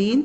3।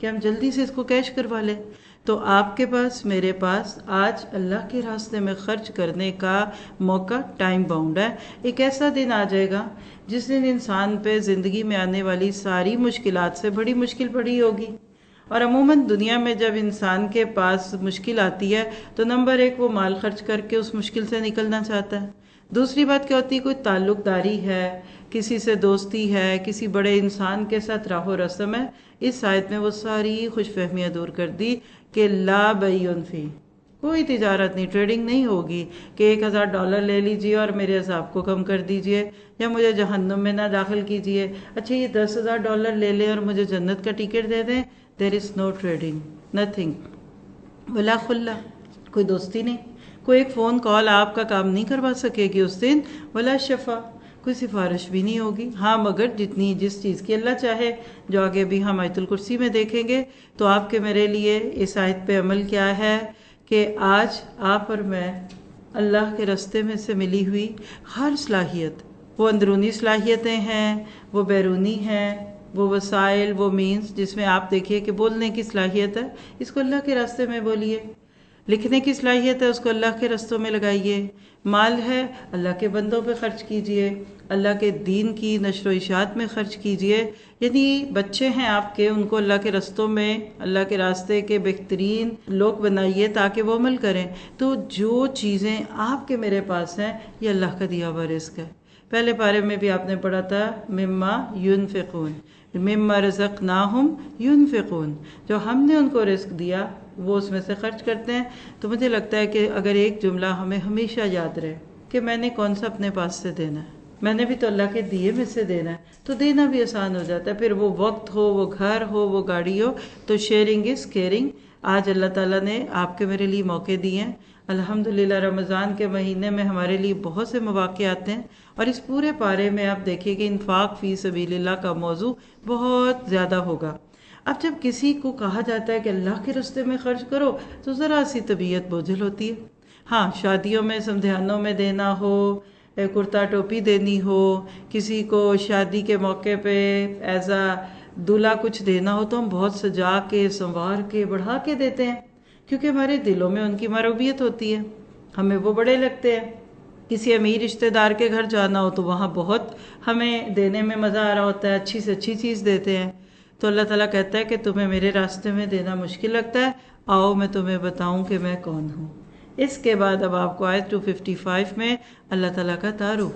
کہ ہم جلدی سے اس کو کیش کروا لیں. تو آپ کے پاس، میرے پاس آج اللہ کے راستے میں خرچ کرنے کا موقع ٹائم باؤنڈ ہے. ایک ایسا دن آ جائے گا جس دن انسان پہ زندگی میں آنے والی ساری مشکلات سے بڑی مشکل پڑی ہوگی. اور عموماً دنیا میں جب انسان کے پاس مشکل آتی ہے تو نمبر ایک وہ مال خرچ کر کے اس مشکل سے نکلنا چاہتا ہے. دوسری بات کیا ہوتی ہے، کوئی تعلق داری ہے، کسی سے دوستی ہے، کسی بڑے انسان کے ساتھ راہ و رسم ہے. اس آیت میں وہ ساری خوش فہمیاں دور کر دی کہ لا بیع فی، کوئی تجارت نہیں، ٹریڈنگ نہیں ہوگی کہ $1000 لے لیجئے اور میرے عذاب کو کم کر دیجئے، یا مجھے جہنم میں نہ داخل کیجئے. اچھا یہ $10,000 لے لیں اور مجھے جنت کا ٹکٹ دے دیں. دیر از نو ٹریڈنگ، نتھنگ. ولا خلا، کوئی دوستی نہیں، کوئی ایک فون کال آپ کا کام نہیں کروا سکے گی اس دن. ولا شفا، کوئی سفارش بھی نہیں ہوگی. ہاں مگر جس چیز کی اللہ چاہے، جو آگے بھی ہم آیت الکرسی میں دیکھیں گے. تو آپ کے میرے لیے اس آیت پہ عمل کیا ہے کہ آج آپ اور میں اللہ کے راستے میں سے ملی ہوئی ہر صلاحیت، وہ اندرونی صلاحیتیں ہیں، وہ بیرونی ہیں، وہ وسائل، وہ مینز، جس میں آپ دیکھیے کہ بولنے کی صلاحیت ہے، اس کو اللہ کے راستے میں بولیے. لکھنے کی صلاحیت ہے، اس کو اللہ کے رستوں میں لگائیے. مال ہے، اللہ کے بندوں پہ خرچ کیجئے، اللہ کے دین کی نشر و اشاعت میں خرچ کیجئے. یعنی بچے ہیں آپ کے، ان کو اللہ کے رستوں میں، اللہ کے راستے کے بہترین لوگ بنائیے تاکہ وہ عمل کریں. تو جو چیزیں آپ کے میرے پاس ہیں یہ اللہ کا دیا ہوا رزق ہے. پہلے پارے میں بھی آپ نے پڑھا تھا مما ينفقون، مما رزقناہم ينفقون، جو ہم نے ان کو رزق دیا وہ اس میں سے خرچ کرتے ہیں. تو مجھے لگتا ہے کہ اگر ایک جملہ ہمیں ہمیشہ یاد رہے کہ میں نے کون سا اپنے پاس سے دینا ہے، میں نے بھی تو اللہ کے دیے میں سے دینا ہے، تو دینا بھی آسان ہو جاتا ہے. پھر وہ وقت ہو، وہ گھر ہو، وہ گاڑی ہو. تو شیئرنگ از کیئرنگ. آج اللہ تعالیٰ نے آپ کے میرے لیے موقع دیے ہیں. الحمدللہ رمضان کے مہینے میں ہمارے لیے بہت سے مواقع آتے ہیں، اور اس پورے پارے میں آپ دیکھیے کہ انفاق فی سبیل اللہ کا موضوع بہت زیادہ ہوگا. اب جب کسی کو کہا جاتا ہے کہ اللہ کے راستے میں خرچ کرو تو ذرا سی طبیعت بوجھل ہوتی ہے. ہاں شادیوں میں، سمدھیانوں میں دینا ہو، کرتا ٹوپی دینی ہو، کسی کو شادی کے موقع پہ ایز اے دلہا کچھ دینا ہو تو ہم بہت سجا کے، سنوار کے، بڑھا کے دیتے ہیں، کیونکہ ہمارے دلوں میں ان کی محبوبیت ہوتی ہے، ہمیں وہ بڑے لگتے ہیں. کسی امیر رشتہ دار کے گھر جانا ہو تو وہاں بہت ہمیں دینے میں مزہ آ رہا ہوتا ہے، اچھی سے اچھی چیز دیتے ہیں. تو اللہ تعالیٰ کہتا ہے کہ تمہیں میرے راستے میں دینا مشکل لگتا ہے، آؤ میں تمہیں بتاؤں کہ میں کون ہوں. اس کے بعد اب آپ کو آیت 255 میں اللہ تعالیٰ کا تعارف.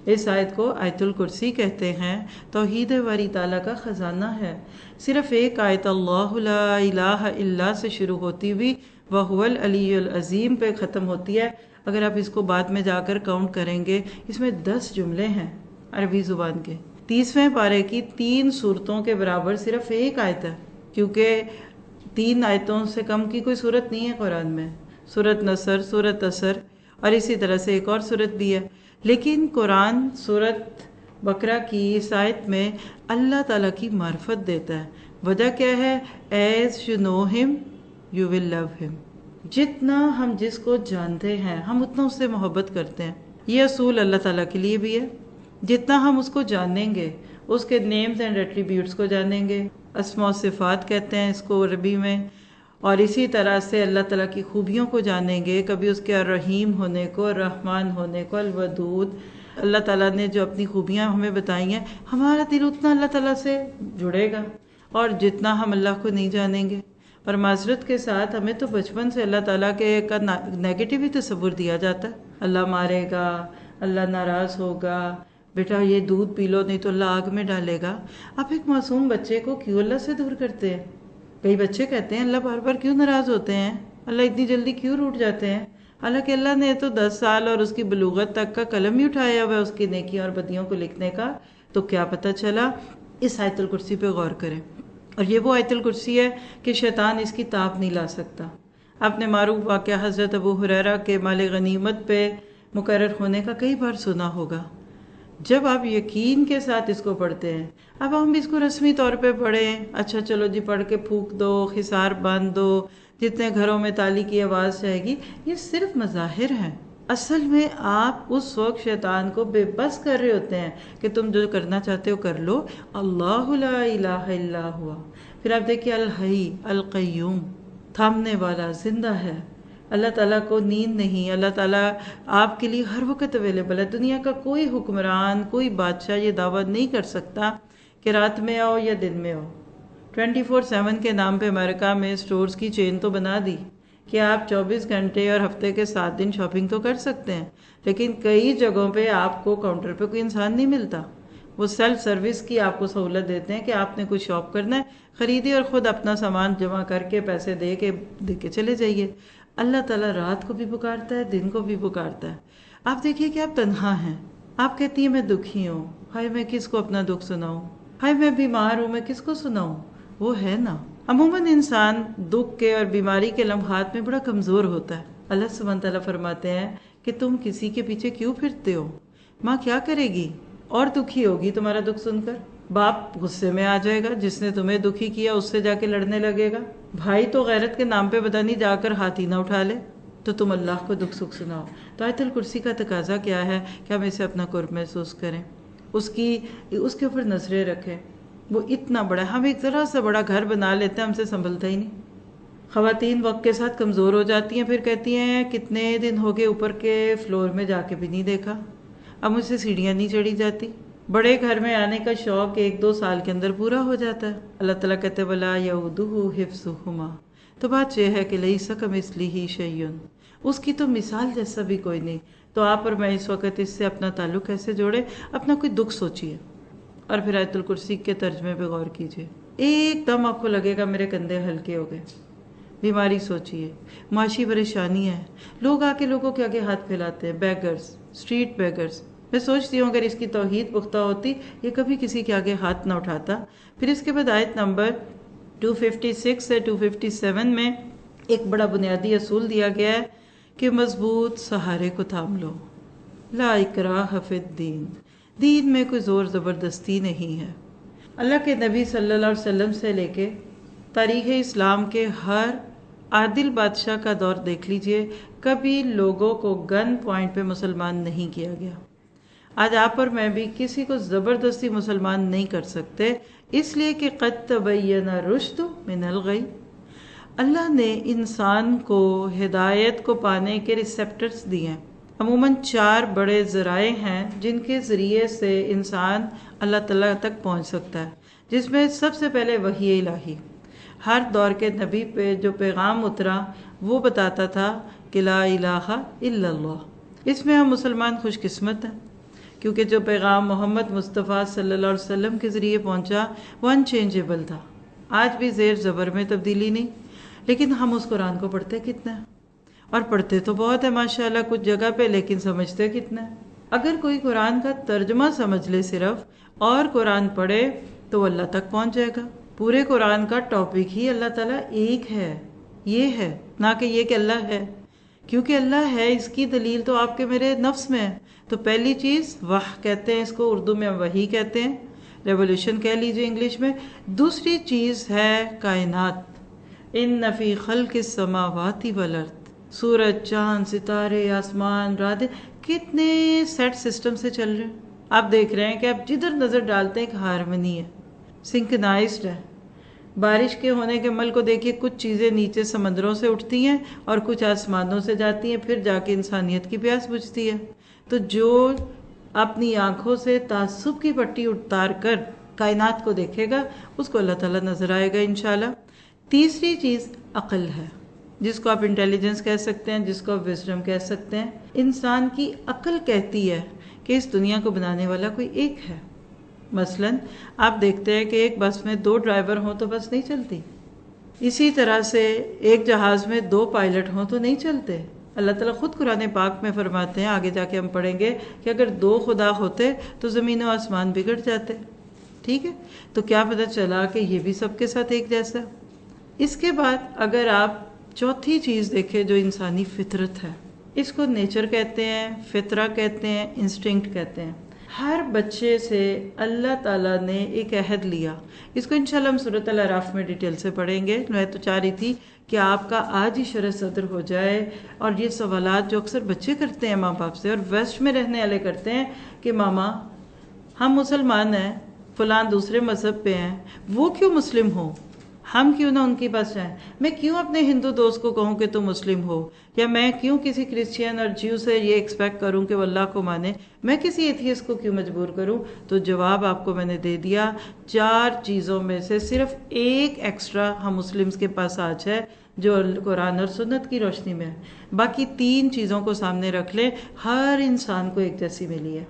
اس آیت کو آیت الکرسی کہتے ہیں، توحید باری تعالیٰ کا خزانہ ہے. صرف ایک آیت اللہ لا الہ الا سے شروع ہوتی ہوئی وَهُوَ الْعَلِيُّ الْعَظِيمُ پہ ختم ہوتی ہے. اگر آپ اس کو بعد میں جا کر کاؤنٹ کریں گے، اس میں 10 جملے ہیں عربی زبان کے. 30ویں پارے کی 3 صورتوں کے برابر صرف ایک آیت ہے، کیونکہ 3 آیتوں سے کم کی کوئی صورت نہیں ہے قرآن میں. سورۃ نصر، سورۃ عصر، اور اسی طرح سے ایک اور صورت بھی ہے. لیکن قرآن سورۃ بقرہ کی اس آیت میں اللہ تعالیٰ کی معرفت دیتا ہے. وجہ کیا ہے؟ ایز یو نو ہم یو ول لو ہم. جتنا ہم جس کو جانتے ہیں ہم اتنا اس سے محبت کرتے ہیں. یہ اصول اللہ تعالیٰ کے لیے بھی ہے. جتنا ہم اس کو جانیں گے، اس کے نیمز اینڈ ایٹریبیوٹس کو جانیں گے، اسماء و صفات کہتے ہیں اس کو عربی میں، اور اسی طرح سے اللہ تعالیٰ کی خوبیوں کو جانیں گے، کبھی اس کے الرحیم ہونے کو، الرحمن ہونے کو، الودود. اللہ تعالیٰ نے جو اپنی خوبیاں ہمیں بتائی ہیں، ہمارا دل اتنا اللہ تعالیٰ سے جڑے گا. اور جتنا ہم اللہ کو نہیں جانیں گے، اور معذرت کے ساتھ ہمیں تو بچپن سے اللہ تعالیٰ کے کا نیگیٹو ہی تصور دیا جاتا ہے. اللہ مارے گا، اللہ ناراض ہوگا، بیٹا یہ دودھ پی لو نہیں تو اللہ آگ میں ڈالے گا. آپ ایک معصوم بچے کو کیوں اللہ سے دور کرتے ہیں؟ کئی بچے کہتے ہیں اللہ بار بار کیوں ناراض ہوتے ہیں، اللہ اتنی جلدی کیوں روٹھ جاتے ہیں. حالانکہ اللہ نے تو 10 سال اور اس کی بلوغت تک کا قلم ہی اٹھایا ہوا ہے اس کی نیکیوں اور بدیوں کو لکھنے کا. تو کیا پتہ چلا؟ اس آیت الکرسی پہ غور کریں. اور یہ وہ آیت الکرسی ہے کہ شیطان اس کی تاب نہیں لا سکتا. آپ نے معروف واقعہ حضرت ابو ہریرہ کے مال غنیمت پہ مقرر ہونے کا کئی بار سنا ہوگا. جب آپ یقین کے ساتھ اس کو پڑھتے ہیں، اب ہم اس کو رسمی طور پہ پڑھیں، اچھا چلو جی پڑھ کے پھونک دو، خسار باندھ دو، جتنے گھروں میں تالی کی آواز جائے گی، یہ صرف مظاہر ہیں. اصل میں آپ اس وقت شیطان کو بے بس کر رہے ہوتے ہیں کہ تم جو کرنا چاہتے ہو کر لو. اللہ لا الہ الا ہوا. پھر آپ دیکھیے الحی القیوم، تھامنے والا، زندہ ہے. اللہ تعالیٰ کو نیند نہیں، اللہ تعالیٰ آپ کے لیے ہر وقت اویلیبل ہے. دنیا کا کوئی حکمران، کوئی بادشاہ یہ دعویٰ نہیں کر سکتا کہ رات میں آؤ یا دن میں آؤ. 24/7 کے نام پہ امریکہ میں سٹورز کی چین تو بنا دی کہ آپ 24 گھنٹے اور ہفتے کے 7 دن شاپنگ تو کر سکتے ہیں، لیکن کئی جگہوں پہ آپ کو کاؤنٹر پہ کوئی انسان نہیں ملتا. وہ سیلف سروس کی آپ کو سہولت دیتے ہیں کہ آپ نے کچھ شاپ کرنا ہے، خریدی اور خود اپنا سامان جمع کر کے پیسے دے کے چلے جائیے. اللہ تعالیٰ رات کو بھی پکارتا ہے، دن کو بھی پکارتا ہے. آپ دیکھیے کہ آپ تنہا ہیں، آپ کہتی ہیں میں دکھی ہوں، ہائے میں کس کو اپنا دکھ سناؤں، ہائے میں بیمار ہوں، میں کس کو سناؤں. وہ ہے نا. عموماً انسان دکھ کے اور بیماری کے لمحات میں بڑا کمزور ہوتا ہے. اللہ سبحانہ تعالیٰ فرماتے ہیں کہ تم کسی کے پیچھے کیوں پھرتے ہو. ماں کیا کرے گی اور دکھی ہوگی تمہارا دکھ سن کر. باپ غصے میں آ جائے گا، جس نے تمہیں دکھی کیا اس سے جا کے لڑنے لگے گا. بھائی تو غیرت کے نام پہ پتہ نہیں جا کر ہاتھ ہی نہ اٹھا لے. تو تم اللہ کو دکھ سکھ سناؤ. تو آیت الکرسی کا تقاضا کیا ہے کہ ہم اسے اپنا قرب محسوس کریں، اس کے اوپر نظریں رکھیں. وہ اتنا بڑا ہے، ہم ایک ذرا سا بڑا گھر بنا لیتے ہیں، ہم سے سنبھلتا ہی نہیں. خواتین وقت کے ساتھ کمزور ہو جاتی ہیں، پھر کہتی ہیں کتنے دن ہو گئے اوپر کے فلور میں جا کے بھی نہیں دیکھا، اب مجھ سے سیڑھیاں نہیں چڑھی جاتی. بڑے گھر میں آنے کا شوق 1-2 سال کے اندر پورا ہو جاتا ہے. اللہ تعالیٰ کہتے وَلَا يَؤُودُهُ حِفْظُهُمَا. تو بات یہ ہے کہ لَيْسَ كَمِثْلِهِ شَيْءٌ، اس کی تو مثال جیسا بھی کوئی نہیں. تو آپ اور میں اس وقت اس سے اپنا تعلق کیسے جوڑے؟ اپنا کوئی دکھ سوچیے اور پھر آیت الکرسی کے ترجمے پہ غور کیجیے. ایک دم آپ کو لگے گا میرے کندھے ہلکے ہو گئے. بیماری سوچیے، معاشی پریشانی ہے، لوگ آ کے لوگوں کے آگے ہاتھ پھیلاتے ہیں، بیگرز، اسٹریٹ بیگرز. میں سوچتی ہوں اگر اس کی توحید پختہ ہوتی یہ کبھی کسی کے آگے ہاتھ نہ اٹھاتا. پھر اس کے بعد آیت نمبر 256 سے 257 میں ایک بڑا بنیادی اصول دیا گیا ہے کہ مضبوط سہارے کو تھام لو. لا اکراہ فی الدین، دین میں کوئی زور زبردستی نہیں ہے. اللہ کے نبی صلی اللہ علیہ وسلم سے لے کے تاریخ اسلام کے ہر عادل بادشاہ کا دور دیکھ لیجئے، کبھی لوگوں کو گن پوائنٹ پہ مسلمان نہیں کیا گیا. آج آپ اور میں بھی کسی کو زبردستی مسلمان نہیں کر سکتے، اس لیے کہ قد تبین الرشد من الغی. اللہ نے انسان کو ہدایت کو پانے کے ریسیپٹرز دیے ہیں. عموماً 4 بڑے ذرائع ہیں جن کے ذریعے سے انسان اللہ تعالیٰ تک پہنچ سکتا ہے، جس میں سب سے پہلے وحی الہی. ہر دور کے نبی پہ جو پیغام اترا وہ بتاتا تھا کہ لا الہ الا اللہ. اس میں ہم مسلمان خوش قسمت ہیں کیونکہ جو پیغام محمد مصطفیٰ صلی اللہ علیہ وسلم کے ذریعے پہنچا وہ انچینجیبل تھا. آج بھی زیر زبر میں تبدیلی نہیں، لیکن ہم اس قرآن کو پڑھتے کتنا ہے، اور پڑھتے تو بہت ہے ماشاءاللہ کچھ جگہ پہ، لیکن سمجھتے کتنا ہے. اگر کوئی قرآن کا ترجمہ سمجھ لے صرف اور قرآن پڑھے تو وہ اللہ تک پہنچ جائے گا. پورے قرآن کا ٹاپک ہی اللہ تعالیٰ ایک ہے، یہ ہے، نہ کہ یہ کہ اللہ ہے. کیونکہ اللہ ہے اس کی دلیل تو آپ کے میرے نفس میں ہے. تو پہلی چیز وحی کہتے ہیں اس کو، اردو میں وحی کہتے ہیں، ریولیوشن کہہ لیجئے انگلش میں. دوسری چیز ہے کائنات. ان فی خلق السماوات والارض، سورج، چاند، ستارے، آسمان، راتیں کتنے سیٹ سسٹم سے چل رہے ہیں. آپ دیکھ رہے ہیں کہ آپ جدھر نظر ڈالتے ہیں ایک ہارمنی ہے، سنکرنائزڈ ہے. بارش کے ہونے کے عمل کو دیکھیے، کچھ چیزیں نیچے سمندروں سے اٹھتی ہیں اور کچھ آسمانوں سے جاتی ہیں، پھر جا کے انسانیت کی پیاس بجھتی ہے. تو جو اپنی آنکھوں سے تعصب کی پٹی اتار کر کائنات کو دیکھے گا اس کو اللہ تعالیٰ نظر آئے گا انشاءاللہ. تیسری چیز عقل ہے، جس کو آپ انٹیلیجنس کہہ سکتے ہیں، جس کو آپ وزڈم کہہ سکتے ہیں. انسان کی عقل کہتی ہے کہ اس دنیا کو بنانے والا کوئی ایک ہے. مثلاً آپ دیکھتے ہیں کہ ایک بس میں 2 ڈرائیور ہوں تو بس نہیں چلتی، اسی طرح سے ایک جہاز میں 2 پائلٹ ہوں تو نہیں چلتے. اللہ تعالیٰ خود قرآن پاک میں فرماتے ہیں، آگے جا کے ہم پڑھیں گے کہ اگر 2 خدا ہوتے تو زمین و آسمان بگڑ جاتے. ٹھیک ہے، تو کیا پتہ چلا کہ یہ بھی سب کے ساتھ ایک جیسا. اس کے بعد اگر آپ چوتھی چیز دیکھیں جو انسانی فطرت ہے، اس کو نیچر کہتے ہیں، فطرہ کہتے ہیں، انسٹنکٹ کہتے ہیں. ہر بچے سے اللہ تعالیٰ نے ایک عہد لیا. اس کو انشاءاللہ ہم سورۃ الاعراف میں ڈیٹیل سے پڑھیں گے. میں تو چاہ رہی تھی کہ آپ کا آج ہی شرح صدر ہو جائے. اور یہ سوالات جو اکثر بچے کرتے ہیں ماں باپ سے، اور ویسٹ میں رہنے والے کرتے ہیں کہ ماما ہم مسلمان ہیں، فلان دوسرے مذہب پہ ہیں، وہ کیوں مسلم ہو، ہم کیوں نہ ان کے پاس جائیں، میں کیوں اپنے ہندو دوست کو کہوں کہ تم مسلم ہو، یا میں کیوں کسی کرسچین اور جیو سے یہ ایکسپیکٹ کروں کہ وہ اللہ کو مانے، میں کسی ایتھیسٹ کو کیوں مجبور کروں. تو جواب آپ کو میں نے دے دیا. 4 چیزوں میں سے صرف ایک ایکسٹرا ہم مسلمز کے پاس آج ہے جو قرآن اور سنت کی روشنی میں ہے. باقی 3 چیزوں کو سامنے رکھ لیں، ہر انسان کو ایک جیسی ملی ہے.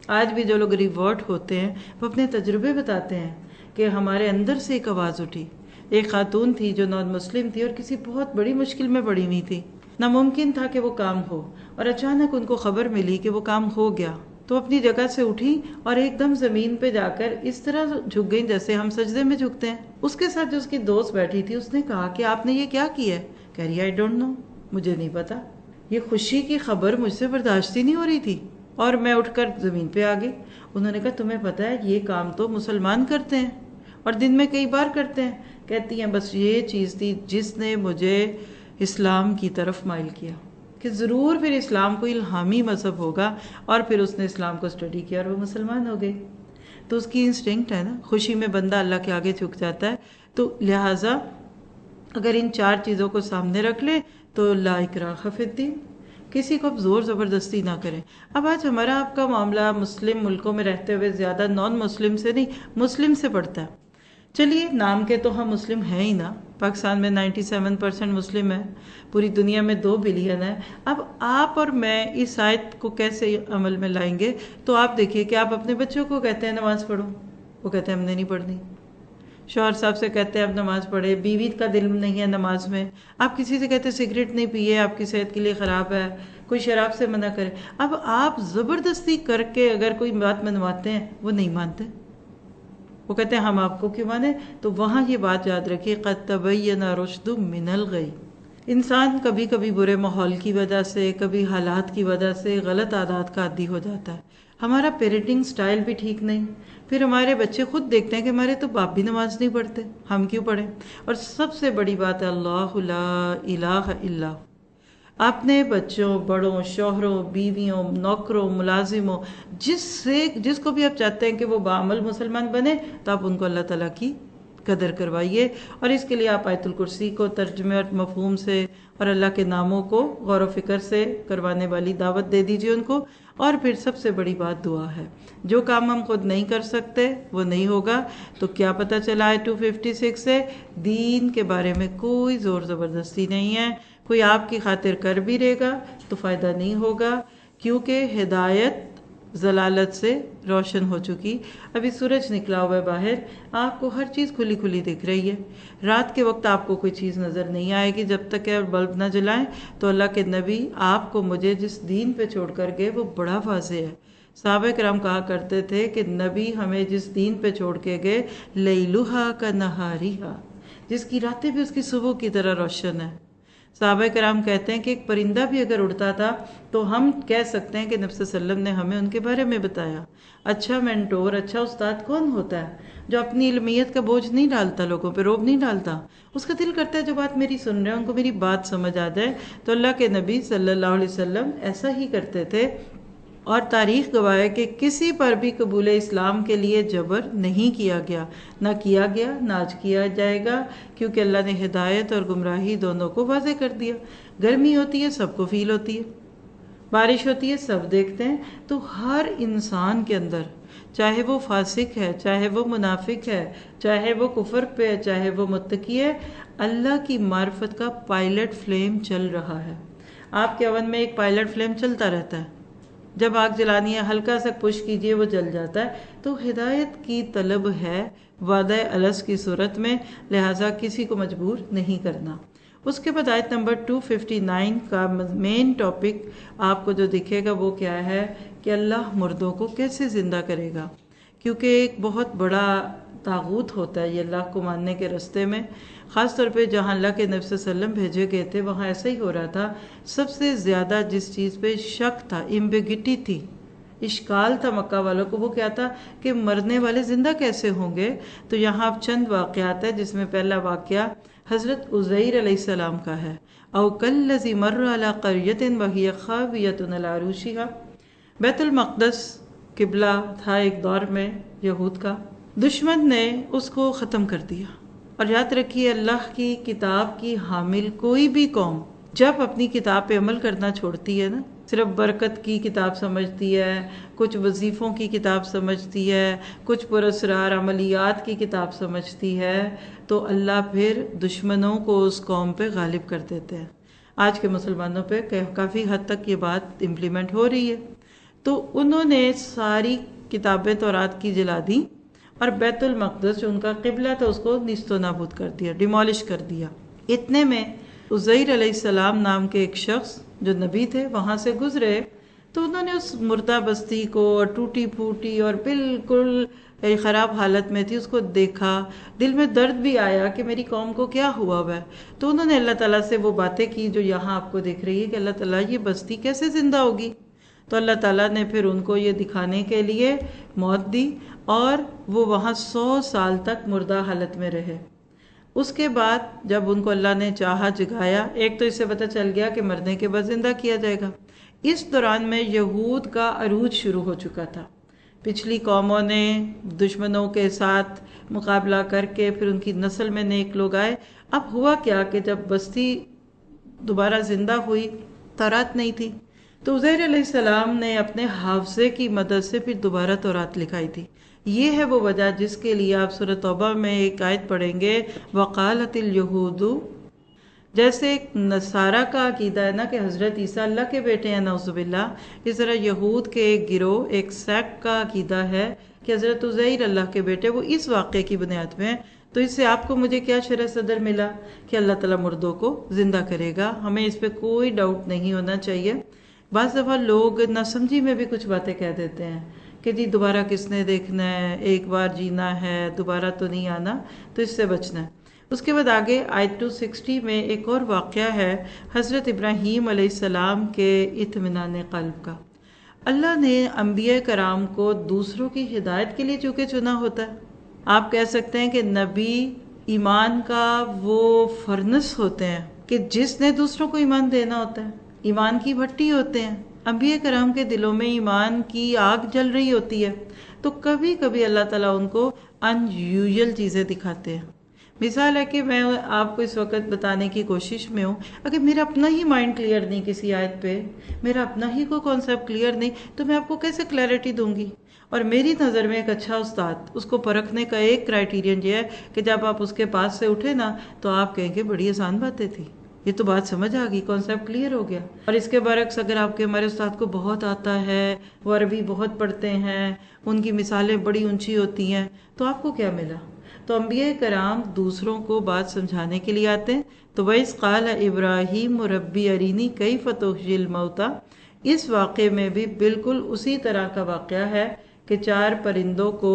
آج بھی جو لوگ ریورٹ ہوتے ہیں وہ اپنے تجربے بتاتے ہیں کہ ہمارے اندر سے ایک آواز اٹھی. ایک خاتون تھی جو نان مسلم تھی اور کسی بہت بڑی مشکل میں پڑی ہوئی تھی، ناممکن تھا کہ وہ کام ہو، اور اچانک ان کو خبر ملی کہ وہ کام ہو گیا. تو اپنی جگہ سے اٹھی اور ایک دم زمین پہ جا کر اس طرح جھک گئی جیسے ہم سجدے میں جھکتے ہیں. اس کے ساتھ جو اس کی دوست بیٹھی تھی اس نے کہا کہ آپ نے یہ کیا کیا ہے؟ کہہ رہی آئی ڈونٹ نو، مجھے نہیں پتا. یہ خوشی کی خبر مجھ سے برداشت ہی نہیں ہو رہی تھی اور میں اٹھ کر زمین پہ آ گئی. انہوں نے کہا تمہیں پتا ہے یہ کام تو مسلمان کرتے ہیں اور دن میں کئی بار کرتے ہیں. کہتی ہیں بس یہ چیز تھی جس نے مجھے اسلام کی طرف مائل کیا کہ ضرور پھر اسلام کوئی الہامی مذہب ہوگا، اور پھر اس نے اسلام کو اسٹڈی کیا اور وہ مسلمان ہو گئی. تو اس کی انسٹنکٹ ہے نا، خوشی میں بندہ اللہ کے آگے جھک جاتا ہے. تو لہٰذا اگر ان 4 چیزوں کو سامنے رکھ لے تو لا اکراہ فی الدین، کسی کو اب زور زبردستی نہ کریں. اب آج ہمارا آپ کا معاملہ مسلم ملکوں میں رہتے ہوئے زیادہ نان مسلم سے نہیں، مسلم سے پڑتا ہے. چلیے نام کے تو ہم مسلم ہیں ہی نا، پاکستان میں 97% مسلم ہے، پوری دنیا میں 2 بلین ہے. اب آپ اور میں اس آیت کو کیسے عمل میں لائیں گے؟ تو آپ دیکھیے کہ آپ اپنے بچوں کو کہتے ہیں نماز پڑھو، وہ کہتے ہیں ہم نے نہیں پڑھنی. شوہر صاحب سے کہتے ہیں اب نماز پڑھے، بیوی کا دل نہیں ہے نماز میں. آپ کسی سے کہتے ہیں سگریٹ نہیں پیے، آپ کی صحت کے لیے خراب ہے. کوئی شراب سے منع کرے، اب آپ زبردستی کر کے اگر کوئی بات منواتے ہیں وہ نہیں مانتے، وہ کہتے ہیں ہم آپ کو کیوں مانیں. تو وہاں یہ بات یاد رکھیے قد تبین رشد من الغی. انسان کبھی کبھی برے ماحول کی وجہ سے، کبھی حالات کی وجہ سے غلط عادات کا عادی ہو جاتا ہے. ہمارا پیرنٹنگ سٹائل بھی ٹھیک نہیں، پھر ہمارے بچے خود دیکھتے ہیں کہ ہمارے تو باپ بھی نماز نہیں پڑھتے، ہم کیوں پڑھیں. اور سب سے بڑی بات ہے اللہ لا الہ الا ہو. اپنے بچوں، بڑوں، شوہروں، بیویوں، نوکروں، ملازموں، جس کو بھی آپ چاہتے ہیں کہ وہ بعمل مسلمان بنے، تو آپ ان کو اللہ تعالیٰ کی قدر کروائیے. اور اس کے لیے آپ آیت الکرسی کو ترجمے اور مفہوم سے اور اللہ کے ناموں کو غور و فکر سے کروانے والی دعوت دے دیجیے ان کو. اور پھر سب سے بڑی بات دعا ہے. جو کام ہم خود نہیں کر سکتے وہ نہیں ہوگا. تو کیا پتہ چلا ہے 256 سے دین کے بارے میں کوئی زور زبردستی نہیں ہے. کوئی آپ کی خاطر کر بھی رہے گا تو فائدہ نہیں ہوگا، کیونکہ ہدایت ضلالت سے روشن ہو چکی. ابھی سورج نکلا ہوا ہے باہر، آپ کو ہر چیز کھلی کھلی دکھ رہی ہے. رات کے وقت آپ کو کوئی چیز نظر نہیں آئے گی جب تک کہ بلب نہ جلائیں. تو اللہ کے نبی آپ کو مجھے جس دین پہ چھوڑ کر گئے وہ بڑا واضح ہے. صحابہ کرام کہا کرتے تھے کہ نبی ہمیں جس دین پہ چھوڑ کے گئے لیلھا کنہاریھا، جس کی راتیں بھی اس کی صبح کی طرح روشن ہے. صحابہ کرام کہتے ہیں کہ ایک پرندہ بھی اگر اڑتا تھا تو ہم کہہ سکتے ہیں کہ نبی صلی اللہ علیہ وسلم نے ہمیں ان کے بارے میں بتایا. اچھا مینٹور، اچھا استاد کون ہوتا ہے؟ جو اپنی علمیت کا بوجھ نہیں ڈالتا، لوگوں پہ روب نہیں ڈالتا. اس کا دل کرتا ہے جو بات میری سن رہے ہیں ان کو میری بات سمجھ آ جائے. تو اللہ کے نبی صلی اللہ علیہ وسلم ایسا ہی کرتے تھے. اور تاریخ گواہ ہے کہ کسی پر بھی قبول اسلام کے لیے جبر نہیں کیا گیا، نہ کیا گیا، نہ آج کیا جائے گا، کیونکہ اللہ نے ہدایت اور گمراہی دونوں کو واضح کر دیا. گرمی ہوتی ہے سب کو فیل ہوتی ہے، بارش ہوتی ہے سب دیکھتے ہیں. تو ہر انسان کے اندر، چاہے وہ فاسق ہے، چاہے وہ منافق ہے، چاہے وہ کفر پہ ہے، چاہے وہ متقی ہے، اللہ کی معرفت کا پائلٹ فلیم چل رہا ہے. آپ کے اوون میں ایک پائلٹ فلیم چلتا رہتا ہے، جب آگ جلانی ہے ہلکا سا پش کیجئے وہ جل جاتا ہے. تو ہدایت کی طلب ہے وعدہ الس کی صورت میں، لہٰذا کسی کو مجبور نہیں کرنا. اس کے بعد آیت نمبر 259 کا مین ٹاپک آپ کو جو دکھے گا وہ کیا ہے کہ اللہ مردوں کو کیسے زندہ کرے گا. کیونکہ ایک بہت بڑا طاغوت ہوتا ہے یہ اللہ کو ماننے کے راستے میں. خاص طور پہ جہاں اللہ کے نبی صلی اللہ علیہ وسلم بھیجے گئے تھے وہاں ایسا ہی ہو رہا تھا. سب سے زیادہ جس چیز پہ شک تھا، ایمبیگٹی تھی، اشکال تھا مکہ والوں کو، وہ کیا تھا کہ مرنے والے زندہ کیسے ہوں گے. تو یہاں اب چند واقعات ہیں، جس میں پہلا واقعہ حضرت عزیر علیہ السلام کا ہے. او کالذی مر علی قریۃ وہی خاویۃ علی عروشہا. بیت المقدس قبلہ تھا ایک دور میں یہود کا، دشمن نے اس کو ختم کر دیا. اور یاد رکھیے اللہ کی کتاب کی حامل کوئی بھی قوم جب اپنی کتاب پہ عمل کرنا چھوڑتی ہے نا، صرف برکت کی کتاب سمجھتی ہے، کچھ وظیفوں کی کتاب سمجھتی ہے، کچھ پراسرار عملیات کی کتاب سمجھتی ہے، تو اللہ پھر دشمنوں کو اس قوم پہ غالب کر دیتے ہیں. آج کے مسلمانوں پہ کافی حد تک یہ بات امپلیمنٹ ہو رہی ہے. تو انہوں نے ساری کتابیں تورات کی جلا دیں اور بیت المقدس جو ان کا قبلہ تھا اس کو نیست و نابود کر دیا، ڈیمالش کر دیا. اتنے میں عزیر علیہ السلام نام کے ایک شخص جو نبی تھے وہاں سے گزرے، تو انہوں نے اس مردہ بستی کو ٹوٹی پھوٹی اور بالکل خراب حالت میں تھی اس کو دیکھا. دل میں درد بھی آیا کہ میری قوم کو کیا ہوا ہے. تو انہوں نے اللہ تعالیٰ سے وہ باتیں کی جو یہاں آپ کو دیکھ رہی ہے کہ اللہ تعالیٰ یہ بستی کیسے زندہ ہوگی. تو اللہ تعالیٰ نے پھر ان کو یہ دکھانے کے لیے موت دی اور وہ وہاں 100 سال تک مردہ حالت میں رہے. اس کے بعد جب ان کو اللہ نے چاہا جگایا، ایک تو اس سے پتہ چل گیا کہ مرنے کے بعد زندہ کیا جائے گا. اس دوران میں یہود کا عروج شروع ہو چکا تھا. پچھلی قوموں نے دشمنوں کے ساتھ مقابلہ کر کے پھر ان کی نسل میں نیک لوگ آئے. اب ہوا کیا کہ جب بستی دوبارہ زندہ ہوئی، تورات نہیں تھی، تو عزیر علیہ السلام نے اپنے حافظے کی مدد سے پھر دوبارہ تورات لکھائی تھی. یہ ہے وہ وجہ جس کے لیے آپ سورۃ توبہ میں ایک آیت پڑھیں گے، وقالت الیہود. جیسے نصارہ کا عقیدہ ہے نا کہ حضرت عیسیٰ اللہ کے بیٹے ہیں نعوذ باللہ، اس طرح یہود کے ایک گروہ، ایک سیکٹ کا عقیدہ ہے کہ حضرت عزیر اللہ کے بیٹے. وہ اس واقعے کی بنیاد میں. تو اس سے آپ کو مجھے کیا شرح صدر ملا کہ اللہ تعالیٰ مردوں کو زندہ کرے گا. ہمیں اس پہ کوئی ڈاؤٹ نہیں ہونا چاہیے. بعض دفعہ لوگ ناسمجھی میں بھی کچھ باتیں کہہ دیتے ہیں کہ جی دوبارہ کس نے دیکھنا ہے، ایک بار جینا ہے، دوبارہ تو نہیں آنا. تو اس سے بچنا ہے. اس کے بعد آگے آیت 260 میں ایک اور واقعہ ہے حضرت ابراہیم علیہ السلام کے اطمینان قلب کا. اللہ نے انبیاء کرام کو دوسروں کی ہدایت کے لیے چونکہ چنا ہوتا ہے. آپ کہہ سکتے ہیں کہ نبی ایمان کا وہ فرنس ہوتے ہیں کہ جس نے دوسروں کو ایمان دینا ہوتا ہے، ایمان کی بھٹی ہوتے ہیں. انبیاء کرام کے دلوں میں ایمان کی آگ جل رہی ہوتی ہے. تو کبھی کبھی اللہ تعالیٰ ان کو ان یوزل چیزیں دکھاتے ہیں. مثال ہے کہ میں آپ کو اس وقت بتانے کی کوشش میں ہوں، اگر میرا اپنا ہی مائنڈ کلیئر نہیں کسی آیت پہ، میرا اپنا ہی کوئی کانسیپٹ کلیئر نہیں، تو میں آپ کو کیسے کلیئرٹی دوں گی. اور میری نظر میں ایک اچھا استاد، اس کو پرکھنے کا ایک کرائٹیرین یہ ہے کہ جب آپ اس کے پاس سے اٹھے نا تو آپ کہیں گے بڑی آسان باتیں تھی، یہ تو بات سمجھ آ گئی، کانسیپٹ کلیئر ہو گیا. اور اس کے برعکس اگر آپ کے ہمارے استاد کو بہت آتا ہے، وہ عربی بہت پڑھتے ہیں، ان کی مثالیں بڑی اونچی ہوتی ہیں، تو آپ کو کیا ملا. تو انبیاء کرام دوسروں کو بات سمجھانے کے لیے آتے ہیں. تو وَإِذْ قَالَ إِبْرَاهِيمُ رَبِّ أَرِنِي كَيْفَ تُحْيِي الْمَوْتَى. اس واقعے میں بھی بالکل اسی طرح کا واقعہ ہے کہ 4 پرندوں کو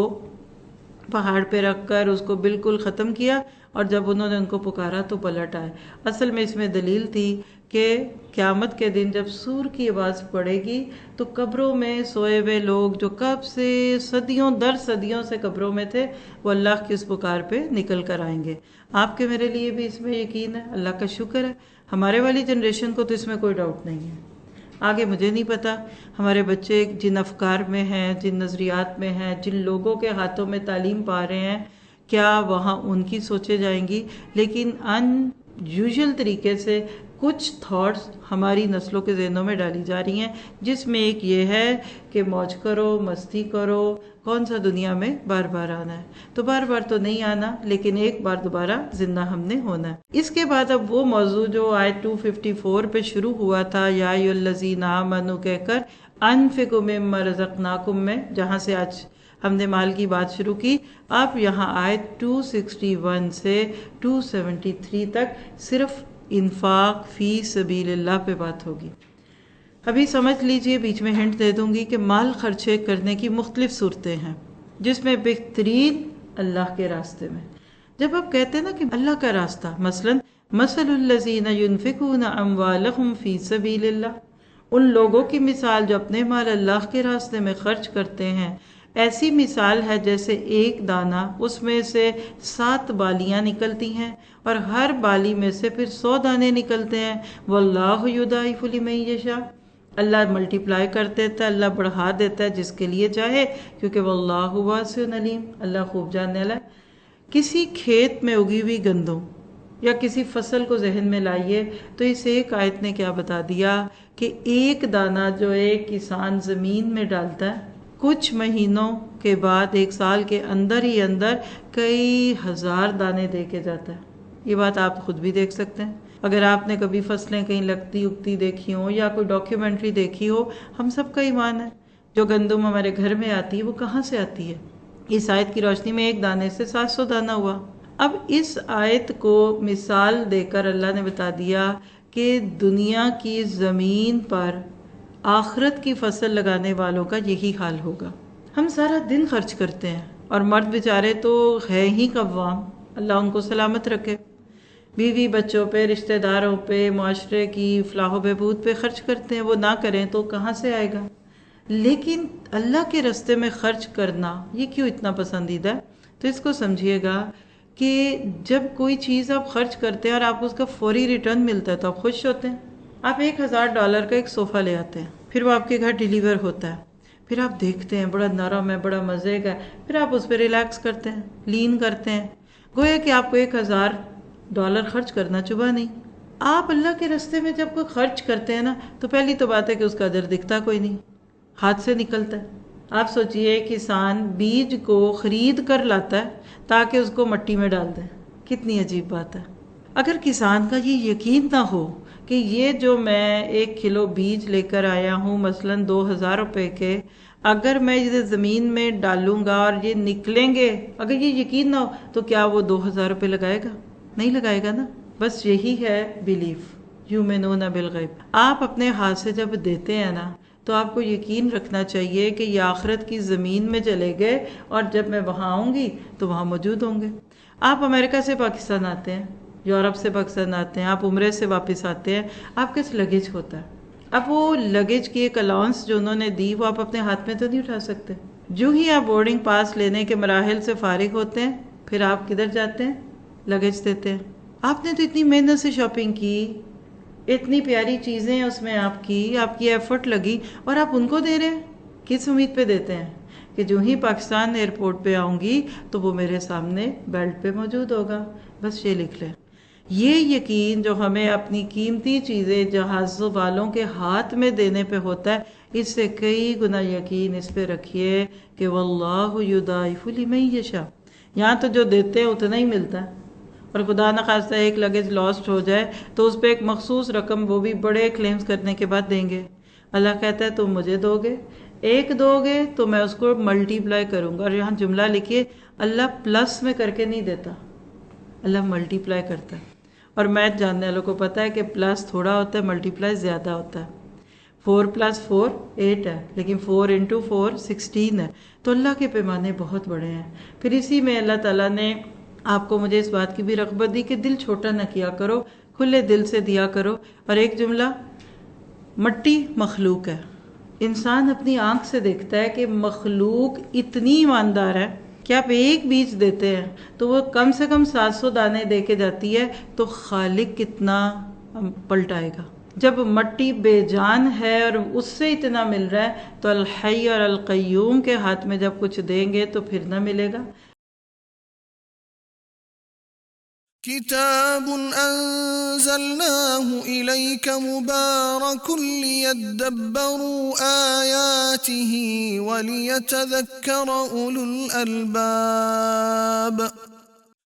پہاڑ پہ رکھ کر اس کو بالکل ختم کیا، اور جب انہوں نے ان کو پکارا تو پلٹ آئے. اصل میں اس میں دلیل تھی کہ قیامت کے دن جب سور کی آواز پڑے گی تو قبروں میں سوئے ہوئے لوگ جو کب سے صدیوں در صدیوں سے قبروں میں تھے، وہ اللہ کی اس پکار پہ نکل کر آئیں گے. آپ کے میرے لیے بھی اس میں یقین ہے، اللہ کا شکر ہے. ہمارے والی جنریشن کو تو اس میں کوئی ڈاؤٹ نہیں ہے. آگے مجھے نہیں پتا ہمارے بچے جن افکار میں ہیں، جن نظریات میں ہیں، جن لوگوں کے ہاتھوں میں تعلیم پا رہے ہیں، کیا وہاں ان کی سوچے جائیں گی. لیکن ان یوزل طریقے سے کچھ تھاٹس ہماری نسلوں کے ذہنوں میں ڈالی جا رہی ہیں، جس میں ایک یہ ہے کہ موج کرو، مستی کرو، کون سا دنیا میں بار بار آنا ہے. تو بار بار تو نہیں آنا، لیکن ایک بار دوبارہ زندہ ہم نے ہونا ہے. اس کے بعد اب وہ موضوع جو آیت 254 پہ شروع ہوا تھا، یا ایھا الذین آمنوا کہہ کر انفقوا مما رزقناکم میں، جہاں سے آج ہم نے مال کی بات شروع کی. اب یہاں آیت 261 سے 273 تک صرف انفاق فی سبیل اللہ پہ بات ہوگی. ابھی سمجھ لیجئے، بیچ میں ہنٹ دے دوں گی کہ مال خرچے کرنے کی مختلف صورتیں ہیں، جس میں بہترین اللہ کے راستے میں. جب آپ کہتے ہیں نا کہ اللہ کا راستہ، مثلا مثل الذین ينفقون اموالهم فی سبیل اللہ، ان لوگوں کی مثال جو اپنے مال اللہ کے راستے میں خرچ کرتے ہیں ایسی مثال ہے جیسے ایک دانہ، اس میں سے 7 بالیاں نکلتی ہیں اور ہر بالی میں سے پھر 100 دانے نکلتے ہیں۔ واللہ یضاعف لمن یشاء، اللہ ملٹی پلائی کر دیتا ہے، اللہ بڑھا دیتا ہے جس کے لیے چاہے، کیونکہ واللہ واسع علیم، اللہ خوب جاننے والا ہے۔ کسی کھیت میں اگی ہوئی گندم یا کسی فصل کو ذہن میں لائیے تو اس ایک آیت نے کیا بتا دیا کہ ایک دانہ جو ایک کسان زمین میں ڈالتا ہے کچھ مہینوں کے بعد، 1 سال کے اندر ہی اندر کئی ہزار دانے دے کے جاتا ہے۔ یہ بات آپ خود بھی دیکھ سکتے ہیں اگر آپ نے کبھی فصلیں کہیں لگتی اگتی دیکھی ہوں یا کوئی ڈاکیومنٹری دیکھی ہو۔ ہم سب کا ایمان ہے جو گندم ہمارے گھر میں آتی ہے وہ کہاں سے آتی ہے؟ اس آیت کی روشنی میں ایک دانے سے 700 دانہ ہوا۔ اب اس آیت کو مثال دے کر اللہ نے بتا دیا کہ دنیا کی زمین پر آخرت کی فصل لگانے والوں کا یہی حال ہوگا۔ ہم سارا دن خرچ کرتے ہیں اور مرد بیچارے تو ہے ہی قوام، اللہ ان کو سلامت رکھے، بیوی بچوں پہ، رشتہ داروں پہ، معاشرے کی فلاح و بہبود پہ خرچ کرتے ہیں۔ وہ نہ کریں تو کہاں سے آئے گا؟ لیکن اللہ کے راستے میں خرچ کرنا یہ کیوں اتنا پسندیدہ ہے؟ تو اس کو سمجھیے گا کہ جب کوئی چیز آپ خرچ کرتے ہیں اور آپ کو اس کا فوری ریٹرن ملتا ہے تو آپ خوش ہوتے ہیں۔ آپ $1000 کا ایک صوفہ لے آتے ہیں، پھر وہ آپ کے گھر ڈیلیور ہوتا ہے، پھر آپ دیکھتے ہیں بڑا نرم ہے، بڑا مزے کا ہے، پھر آپ اس پہ ریلیکس کرتے ہیں، لین کرتے ہیں، گویا کہ آپ کو $1000 خرچ کرنا چبھا نہیں۔ آپ اللہ کے راستے میں جب کوئی خرچ کرتے ہیں نا تو پہلی تو بات ہے کہ اس کا اجر دکھتا کوئی نہیں، ہاتھ سے نکلتا ہے۔ آپ سوچئے کسان بیج کو خرید کر لاتا ہے تاکہ اس کو مٹی میں ڈال دیں، کتنی عجیب بات ہے۔ اگر کسان کا یہ یقین نہ ہو کہ یہ جو میں 1 کلو بیج لے کر آیا ہوں مثلاً $2000 کے، اگر میں اسے زمین میں ڈالوں گا اور یہ نکلیں گے، اگر یہ یقین نہ ہو تو کیا وہ $2000 لگائے گا؟ نہیں لگائے گا نا۔ بس یہی ہے بیلیف، یؤمنون بالغیب۔ آپ اپنے ہاتھ سے جب دیتے ہیں نا تو آپ کو یقین رکھنا چاہیے کہ یہ آخرت کی زمین میں چلے گئے اور جب میں وہاں آؤں گی تو وہاں موجود ہوں گے۔ آپ امریکہ سے پاکستان آتے ہیں، یورپ سے پاکستان آتے ہیں، آپ عمرے سے واپس آتے ہیں، آپ کے لگیج ہوتا ہے۔ اب وہ لگیج کی ایک الاؤنس جو انہوں نے دی وہ آپ اپنے ہاتھ میں تو نہیں اٹھا سکتے۔ جو ہی آپ بورڈنگ پاس لینے کے مراحل سے فارغ ہوتے ہیں پھر آپ کدھر جاتے ہیں؟ لگیج دیتے ہیں۔ آپ نے تو اتنی محنت سے شاپنگ کی، اتنی پیاری چیزیں اس میں آپ کی ایفرٹ لگی اور آپ ان کو دے رہے ہیں۔ کس امید پہ دیتے ہیں؟ کہ جو ہی پاکستان ایئرپورٹ پہ آؤں گی تو وہ میرے سامنے بیلٹ پہ موجود ہوگا۔ بس یہ لکھ لیں۔ یہ یقین جو ہمیں اپنی قیمتی چیزیں جہاز والوں کے ہاتھ میں دینے پہ ہوتا ہے، اس سے کئی گنا یقین اس پہ رکھیے کہ واللہ یضاعف لمن یشاء۔ یہاں تو جو دیتے ہیں اتنا ہی ملتا ہے، اور خدا نخواستہ ایک لگیج لاسٹ ہو جائے تو اس پہ ایک مخصوص رقم وہ بھی بڑے کلیمز کرنے کے بعد دیں گے۔ اللہ کہتا ہے تم مجھے دو گے، ایک دو گے تو میں اس کو ملٹی پلائی کروں گا۔ اور یہاں جملہ لکھیے، اللہ پلس میں کر کے نہیں دیتا، اللہ ملٹی پلائی کرتا ہے۔ اور میتھ جاننے والوں کو پتا ہے کہ پلس تھوڑا ہوتا ہے، ملٹی پلائی زیادہ ہوتا ہے۔ 4 + 4 8 ہے، لیکن 4 × 4 16 ہے، تو اللہ کے پیمانے بہت بڑے ہیں۔ پھر اسی میں اللہ تعالیٰ نے آپ کو مجھے اس بات کی بھی رغبت دی کہ دل چھوٹا نہ کیا کرو، کھلے دل سے دیا کرو۔ اور ایک جملہ، مٹی مخلوق ہے، انسان اپنی آنکھ سے دیکھتا ہے کہ مخلوق اتنی ایماندار ہے کہ آپ ایک بیج دیتے ہیں تو وہ کم سے کم 700 دانے دے کے جاتی ہے، تو خالق کتنا پلٹائے گا۔ جب مٹی بے جان ہے اور اس سے اتنا مل رہا ہے تو الحی اور القیوم کے ہاتھ میں جب کچھ دیں گے تو پھر نہ ملے گا۔ كتاب أنزلناه إليك مبارك ليدبروا آياته وليتذكر أولو الألباب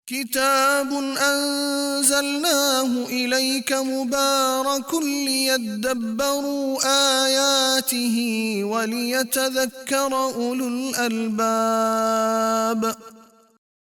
كتاب أنزلناه إليك مبارك ليدبروا آياته وليتذكر أولو الألباب